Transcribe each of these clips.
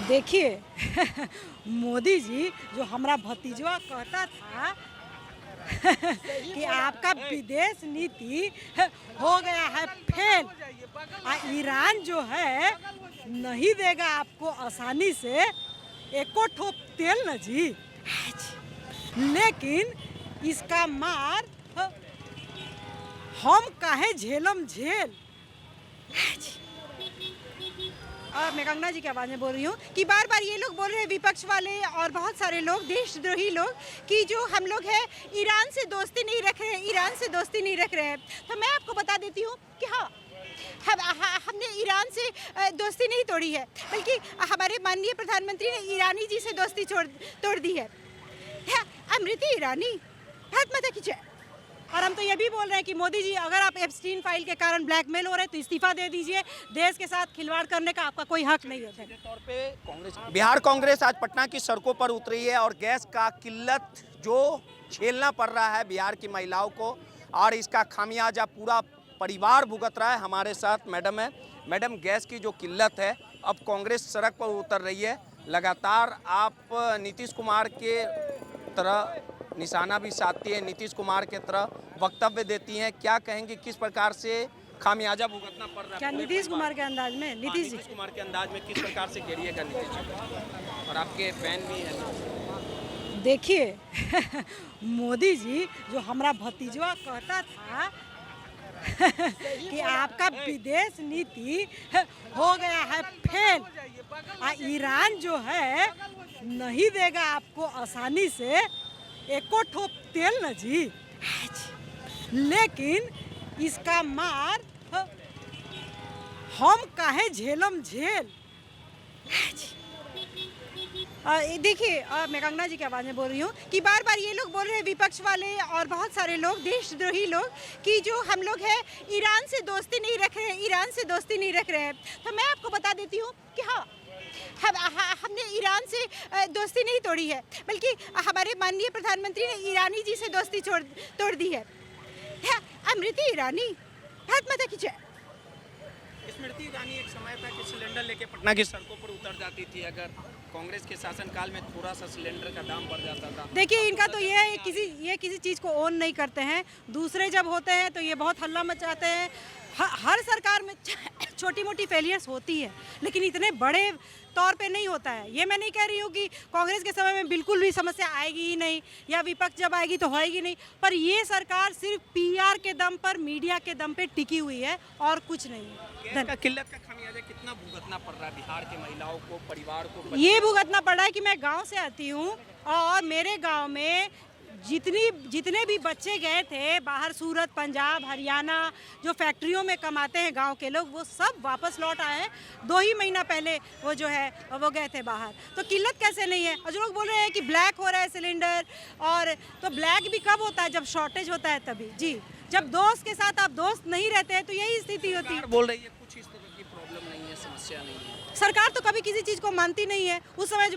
देखिए मोदी जी जो हमारा भतीजवा कहता था कि आपका विदेश नीति हो गया है फेल। ईरान जो है नहीं देगा आपको आसानी से एको ठोप तेल न जी। लेकिन इसका मार हम काहे झेलम झेल। मैं गंगा जी की आवाज़ में बोल रही हूँ कि बार बार ये लोग बोल रहे हैं, विपक्ष वाले और बहुत सारे लोग, देशद्रोही लोग, कि जो हम लोग हैं ईरान से दोस्ती नहीं रख रहे हैं, ईरान से दोस्ती नहीं रख रहे हैं। तो मैं आपको बता देती हूँ कि हाँ, हमने ईरान से दोस्ती नहीं तोड़ी है, बल्कि हमारे माननीय प्रधानमंत्री ने ईरानी जी से दोस्ती तोड़ दी है। अमृति ईरानी, भारत माता की जय। और हम तो ये भी बोल रहे हैं कि मोदी जी, अगर आप एप्स्टीन फाइल के कारण ब्लैकमेल हो रहे हैं तो इस्तीफा दे दीजिए। देश के साथ खिलवाड़ करने का आपका कोई हक नहीं है। तौर पे बिहार कांग्रेस आज पटना की सड़कों पर उतरी है और गैस का किल्लत जो झेलना पड़ रहा है बिहार की महिलाओं को, और इसका खामियाजा पूरा परिवार भुगत रहा है। हमारे साथ मैडम है। मैडम, गैस की जो किल्लत है, अब कांग्रेस सड़क पर उतर रही है। लगातार आप नीतीश कुमार के तरह निशाना भी साधती है, नीतीश कुमार के तरह वक्तव्य देती हैं। क्या कहेंगे, किस प्रकार से खामियाजा भुगतना पड़ रहा है? क्या नीतीश कुमार के अंदाज में? नीतीश कुमार के अंदाज में किस प्रकार से घेरिएगा नीतीश जी? और आपके फैन भी हैं। देखिए मोदी जी जो हमारा भतीजवा कहता था कि आपका विदेश नीति हो गया है फेल। ईरान जो है नहीं देगा आपको आसानी से एको ठोप तेल न जी। लेकिन इसका मार हम काहे झेलम झेल। देखिए, मैं गंगा जी की आवाज़ में बोल रही हूँ कि बार बार ये लोग बोल रहे हैं, विपक्ष वाले और बहुत सारे लोग, देशद्रोही लोग, कि जो हम लोग हैं ईरान से दोस्ती नहीं रख रहे हैं, ईरान से दोस्ती नहीं रख रहे हैं। तो मैं आपको बता देती हूँ कि हाँ, हमने ईरान से दोस्ती नहीं तोड़ी है, बल्कि हमारे माननीय प्रधानमंत्री ने ईरानी जी से दोस्ती तोड़ दी है। अमृति ईरानी, भारत माता की जय। स्मृति ईरानी एक समय था कि सिलेंडर लेके पटना की सड़कों पर उतर जाती थी अगर कांग्रेस के शासनकाल में थोड़ा सा सिलेंडर का दाम बढ़ जाता था। देखिए, इनका तो ये है, किसी चीज़ को ओन नहीं करते हैं। दूसरे जब होते हैं तो ये बहुत हल्ला मचाते हैं। हर सरकार में छोटी मोटी फेलियर्स होती है, लेकिन इतने बड़े तौर पे नहीं होता है। ये मैं नहीं कह रही हूँ कि कांग्रेस के समय में बिल्कुल भी समस्या आएगी ही नहीं, या विपक्ष जब आएगी तो होएगी नहीं, पर ये सरकार सिर्फ पीआर के दम पर, मीडिया के दम पे टिकी हुई है और कुछ नहीं। गैस का किल्लत का खामियाजा कितना भुगतना पड़ रहा है बिहार के महिलाओं को, परिवार को? ये भुगतना पड़ रहा है कि मैं गाँव से आती हूँ और मेरे गाँव में जितने भी बच्चे गए थे बाहर, सूरत, पंजाब, हरियाणा, जो फैक्ट्रियों में कमाते हैं गांव के लोग, वो सब वापस लौट आए हैं। 2 ही महीना पहले वो जो है वो गए थे बाहर। तो किल्लत कैसे नहीं है? और जो लोग बोल रहे हैं कि ब्लैक हो रहा है सिलेंडर, और तो ब्लैक भी कब होता है? जब शॉर्टेज होता है तभी जी। जब दोस्त के साथ आप दोस्त नहीं रहते हैं तो यही स्थिति होती है। बोल रही है कुछ इस तरह की प्रॉब्लम नहीं है, समस्या नहीं है। सरकार तो कभी किसी चीज़ को मानती नहीं है। उस समय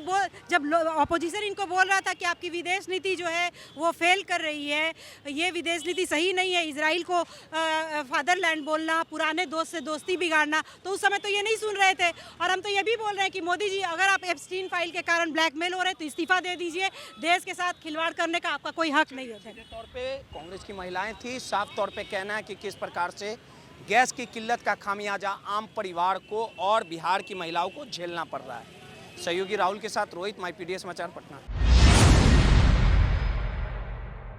जब अपोजिशन इनको बोल रहा था कि आपकी विदेश नीति जो है वो फेल कर रही है, ये विदेश नीति सही नहीं है, इजराइल को फादरलैंड बोलना, पुराने दोस्त से दोस्ती बिगाड़ना, तो उस समय तो ये नहीं सुन रहे थे। और हम तो ये भी बोल रहे हैं कि मोदी जी, अगर आप एप्स्टीन फाइल के कारण ब्लैकमेल हो रहे हैं तो इस्तीफा दे दीजिए। देश के साथ खिलवाड़ करने का आपका कोई हक नहीं है। तौर पे कांग्रेस की महिलाएं थी, साफ तौर पे कहना है कि किस प्रकार से गैस की किल्लत का खामियाजा आम परिवार को और बिहार की महिलाओं को झेलना पड़ रहा है। सहयोगी राहुल के साथ रोहित, माई पीडीएस समाचार, पटना।